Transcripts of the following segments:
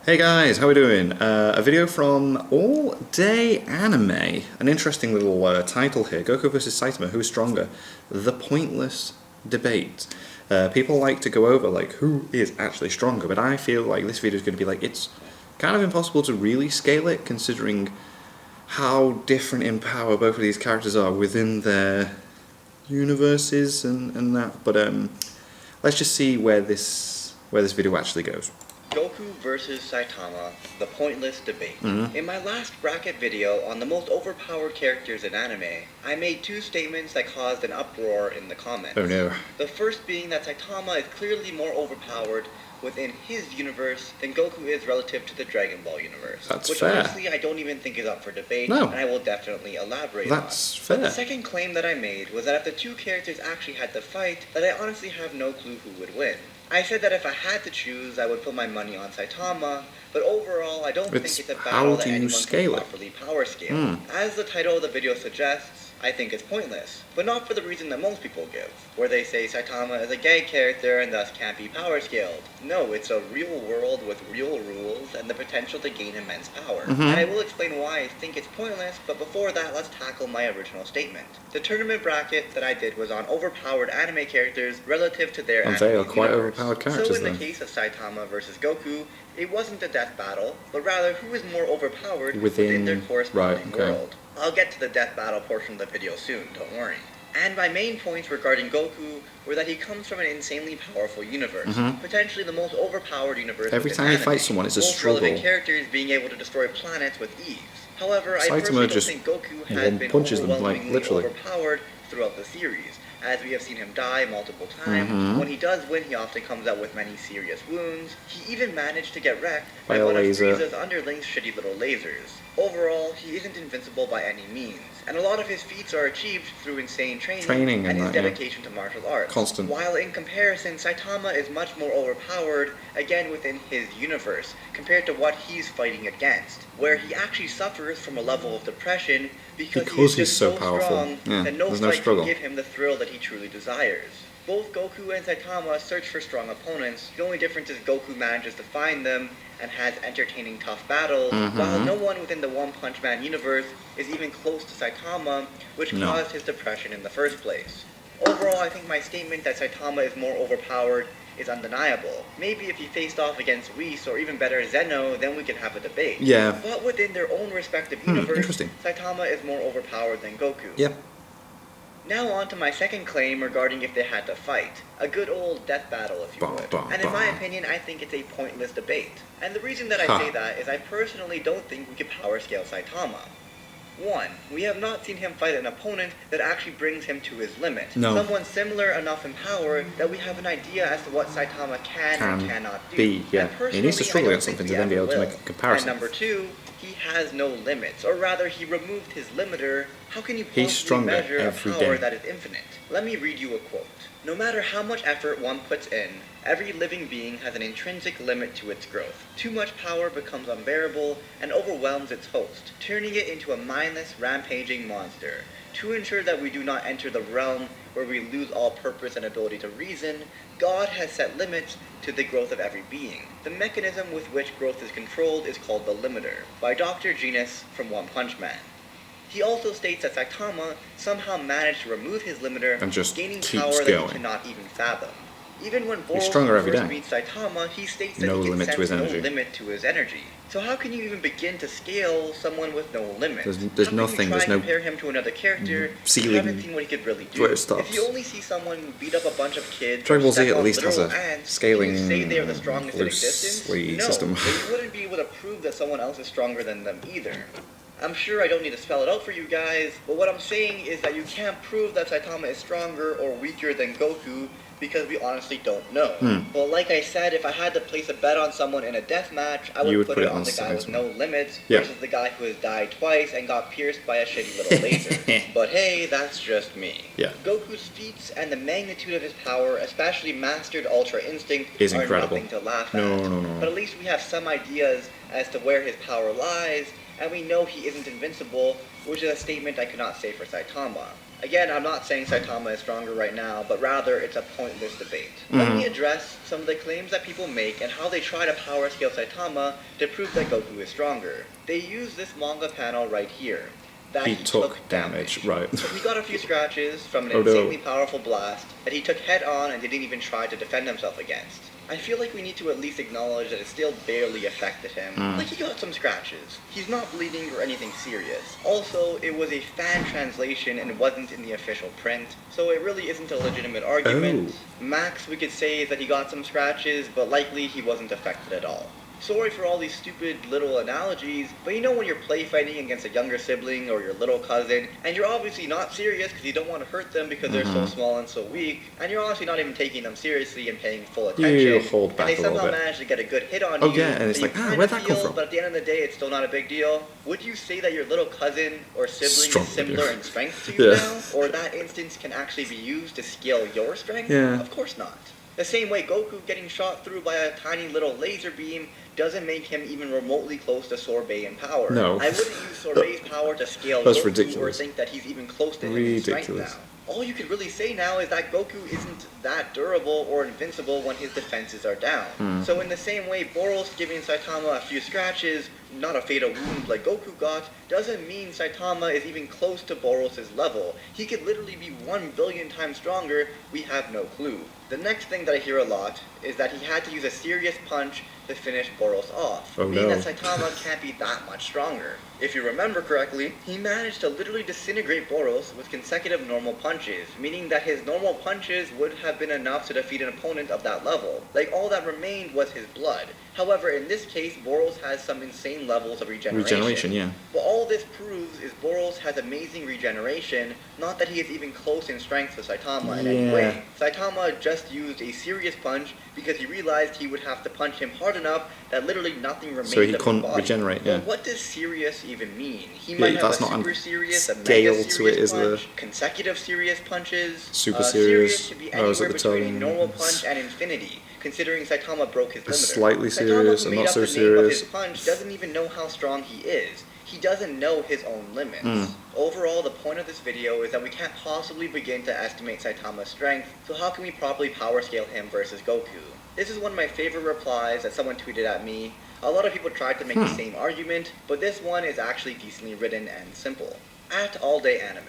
Hey guys, how we doing? A video from All Day Anime. An interesting little title here. Goku vs Saitama, who's stronger? The pointless debate. People like to go over like who is actually stronger, but I feel like this video is going to be like it's kind of impossible to really scale it considering how different in power both of these characters are within their universes and that. But let's just see where this video actually goes. Goku vs Saitama, the pointless debate. In my last bracket video on the most overpowered characters in anime, I made two statements that caused an uproar in the comments. Oh no. The first being that Saitama is clearly more overpowered within his universe than Goku is relative to the Dragon Ball universe. That's which fair. honestly I don't even think is up for debate, No. and I will definitely elaborate on. That's fair. But the second claim that I made was that if the two characters actually had to fight, that I honestly have no clue who would win. I said that if I had to choose, I would put my money on Saitama, but overall, I don't think it's a battle that anyone can properly power scale. As the title of the video suggests, I think it's pointless, but not for the reason that most people give, where they say Saitama is a gag character and thus can't be power scaled. No, it's a real world with real rules and the potential to gain immense power. And I will explain why I think it's pointless, but before that, let's tackle my original statement. The tournament bracket that I did was on overpowered anime characters relative to their anime they are quite universe. overpowered characters So in then. the case of Saitama versus Goku, it wasn't a death battle, but rather who is more overpowered within their corresponding world. I'll get to the death battle portion of the video soon, don't worry. And my main points regarding Goku were that he comes from an insanely powerful universe, potentially the most overpowered universe. Every time he fights someone, it's a struggle. Relevant characters being able to destroy planets with ease. However, I personally don't think Goku has been overwhelmingly overpowered throughout the series, as we have seen him die multiple times. When he does win, he often comes out with many serious wounds. He even managed to get wrecked by one of Frieza's underlings' shitty little lasers. Overall, he isn't invincible by any means, and a lot of his feats are achieved through insane training and his dedication to martial arts. Constant. While in comparison, Saitama is much more overpowered, again within his universe, compared to what he's fighting against, where he actually suffers from a level of depression because he's just so powerful that no fight can give him the thrill that he truly desires. Both Goku and Saitama search for strong opponents. The only difference is Goku manages to find them and has entertaining tough battles, while no one within the One Punch Man universe is even close to Saitama, which caused his depression in the first place. Overall, I think my statement that Saitama is more overpowered is undeniable. Maybe if he faced off against Whis or even better Zeno, then we could have a debate. Yeah. But within their own respective universe, interesting. Saitama is more overpowered than Goku. Yeah. Now on to my second claim regarding if they had to fight. A good old death battle, if you would. And in my opinion, I think it's a pointless debate. And the reason that I say that is I personally don't think we could power scale Saitama. 1. We have not seen him fight an opponent that actually brings him to his limit. Someone similar enough in power that we have an idea as to what Saitama can and cannot do. He needs to struggle against something to then be able to make a comparison. And number 2, he has no limits, or rather he removed his limiter. How can you possibly measure a power that is infinite? Let me read you a quote. No matter how much effort one puts in, every living being has an intrinsic limit to its growth. Too much power becomes unbearable and overwhelms its host, turning it into a mindless, rampaging monster. To ensure that we do not enter the realm where we lose all purpose and ability to reason, God has set limits to the growth of every being. The mechanism with which growth is controlled is called the limiter, by Dr. Genus from One Punch Man. He also states that Saitama somehow managed to remove his limiter, and just gaining power that he cannot even fathom. Even when Boros first meets Saitama, he states that he can sense no limit to his energy. So how can you even begin to scale someone with no limit? There's nothing, there's no compare him to another character, ceiling. You haven't seen what he could really do. Where it stops. If you only see someone beat up a bunch of kids, Dragon Ball Z at least has a ants, scaling can you say they are the strongest in existence? system. No, but you wouldn't be able to prove that someone else is stronger than them either. I'm sure I don't need to spell it out for you guys, but what I'm saying is that you can't prove that Saitama is stronger or weaker than Goku because we honestly don't know. But like I said, if I had to place a bet on someone in a death match, I would put it on the guy with no limits versus the guy who has died twice and got pierced by a shitty little laser. But hey, that's just me. Goku's feats and the magnitude of his power, especially mastered Ultra Instinct, is are incredible. Nothing to laugh at. But at least we have some ideas as to where his power lies, and we know he isn't invincible, which is a statement I could not say for Saitama. Again, I'm not saying Saitama is stronger right now, but rather it's a pointless debate. Let me address some of the claims that people make and how they try to power scale Saitama to prove that Goku is stronger. They use this manga panel right here. That he took damage, right. So he got a few scratches from an insanely powerful blast that he took head on and didn't even try to defend himself against. I feel like we need to at least acknowledge that it still barely affected him. Like, he got some scratches. He's not bleeding or anything serious. Also, it was a fan translation and wasn't in the official print, so it really isn't a legitimate argument. Max, we could say that he got some scratches, but likely he wasn't affected at all. Sorry for all these stupid little analogies, but you know when you're play fighting against a younger sibling or your little cousin, and you're obviously not serious because you don't want to hurt them because they're so small and so weak, and you're honestly not even taking them seriously and paying full attention, you hold back and they somehow manage to get a good hit on you, and it's like, where'd that come from? But at the end of the day, it's still not a big deal. Would you say that your little cousin or sibling is similar in strength to you now? Or that instance can actually be used to scale your strength? Of course not. The same way Goku getting shot through by a tiny little laser beam doesn't make him even remotely close to Sorbet in power. No. I wouldn't use Sorbet's power to scale That's Goku ridiculous. or think that he's even close to him in strength now. All you could really say now is that Goku isn't that durable or invincible when his defenses are down. So in the same way, Boros giving Saitama a few scratches, not a fatal wound like Goku got, doesn't mean Saitama is even close to Boros' level. He could literally be 1 billion times stronger, we have no clue. The next thing that I hear a lot is that he had to use a serious punch to finish Boros off, meaning that Saitama can't be that much stronger. If you remember correctly, he managed to literally disintegrate Boros with consecutive normal punches, meaning that his normal punches would have been enough to defeat an opponent of that level. Like, all that remained was his blood. However, in this case, Boros has some insane levels of regeneration. But all this proves is Boros has amazing regeneration, not that he is even close in strength to Saitama in any way. Saitama just used a serious punch because he realized he would have to punch him hard enough that literally nothing remained so he couldn't regenerate, But what does serious even mean? He might have a super serious, a mega serious punch, consecutive serious punches. Super serious could be anywhere between a normal punch and infinity, considering Saitama broke his limiter. Slightly serious and not so serious. His punch doesn't even know how strong he is. He doesn't know his own limits. Overall, the point of this video is that we can't possibly begin to estimate Saitama's strength, so how can we properly power scale him versus Goku? This is one of my favorite replies that someone tweeted at me. A lot of people tried to make the same argument, but this one is actually decently written and simple. At All Day Anime,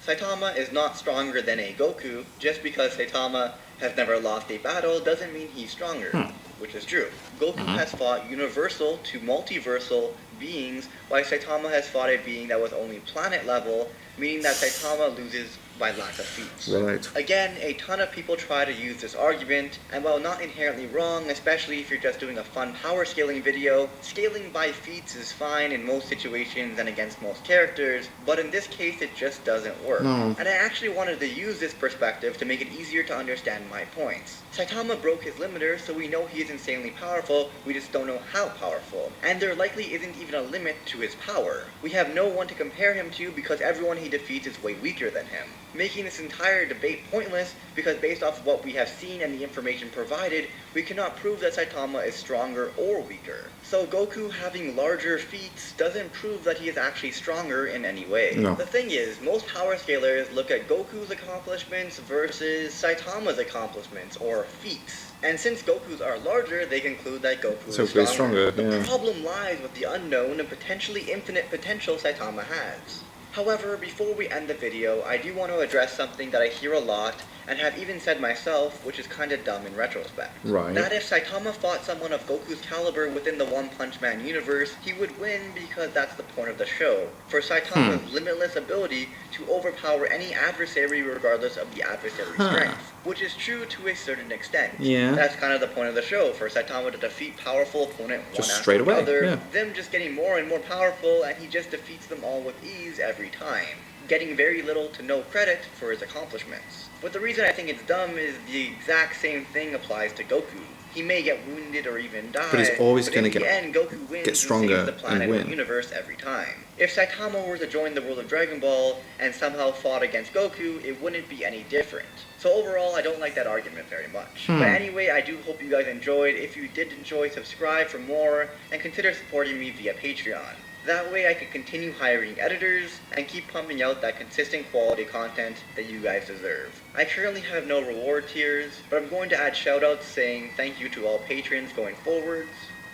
Saitama is not stronger than a Goku. Just because Saitama has never lost a battle doesn't mean he's stronger, which is true. Goku has fought universal to multiversal beings, while Saitama has fought a being that was only planet level, meaning that Saitama loses by lack of feats. Again, a ton of people try to use this argument, and while not inherently wrong, especially if you're just doing a fun power scaling video, scaling by feats is fine in most situations and against most characters, but in this case it just doesn't work. And I actually wanted to use this perspective to make it easier to understand my points. Saitama broke his limiter, so we know he is insanely powerful, we just don't know how powerful. And there likely isn't even a limit to his power. We have no one to compare him to because everyone he defeats is way weaker than him, making this entire debate pointless because based off of what we have seen and the information provided, we cannot prove that Saitama is stronger or weaker. So Goku having larger feats doesn't prove that he is actually stronger in any way. The thing is, most power scalers look at Goku's accomplishments versus Saitama's accomplishments, or feats. And since Goku's are larger, they conclude that Goku is stronger. The problem lies with the unknown and potentially infinite potential Saitama has. However, before we end the video, I do want to address something that I hear a lot, and have even said myself, which is kinda dumb in retrospect. That if Saitama fought someone of Goku's caliber within the One Punch Man universe, he would win because that's the point of the show. For Saitama's limitless ability to overpower any adversary regardless of the adversary's strength. Which is true to a certain extent. That's kind of the point of the show, for Saitama to defeat powerful opponent one after another, them just getting more and more powerful, and he just defeats them all with ease every time, getting very little to no credit for his accomplishments. But the reason I think it's dumb is the exact same thing applies to Goku. He may get wounded or even die, but he's always going to get stronger and the planet win. Universe every time. If Saitama were to join the world of Dragon Ball and somehow fought against Goku, it wouldn't be any different. So overall, I don't like that argument very much. But anyway, I do hope you guys enjoyed. If you did enjoy, subscribe for more, and consider supporting me via Patreon. That way I can continue hiring editors and keep pumping out that consistent quality content that you guys deserve. I currently have no reward tiers, but I'm going to add shoutouts saying thank you to all patrons going forwards.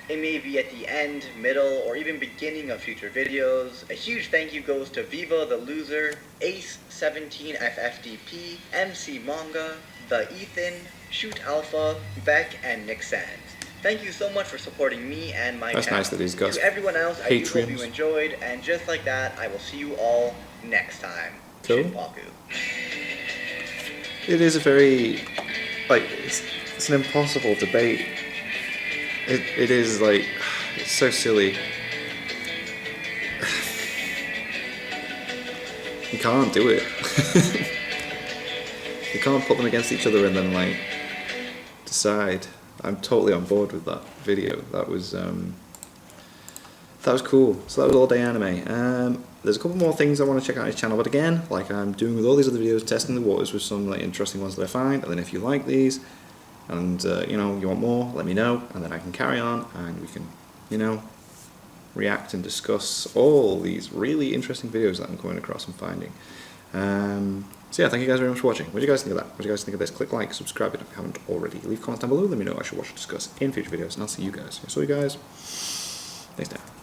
It may be at the end, middle, or even beginning of future videos. A huge thank you goes to Viva the Loser, Ace17FFDP, MC Manga, The Ethan, Shoot Alpha, Beck, and Nick Sands. Thank you so much for supporting me and my channel. That's nice that he's got to everyone else, I do hope you Patreons. enjoyed, and just like that, I will see you all next time. Cool. Shinpaku. It is a very, like, it's an impossible debate. It is, like, it's so silly. You can't do it. You can't put them against each other and then, like, decide. I'm totally on board with that video. That was cool. So that was All Day Anime. There's a couple more things I want to check out on his channel, but again, like I'm doing with all these other videos, testing the waters with some like interesting ones that I find, and then if you like these, and you know, you want more, let me know, and then I can carry on, and we can, you know, react and discuss all these really interesting videos that I'm coming across and finding. So yeah, thank you guys very much for watching. What do you guys think of that? What do you guys think of this? Click like, subscribe if you haven't already. Leave comments down below, let me know what I should watch and discuss in future videos, and I'll see you guys. I saw you guys next time.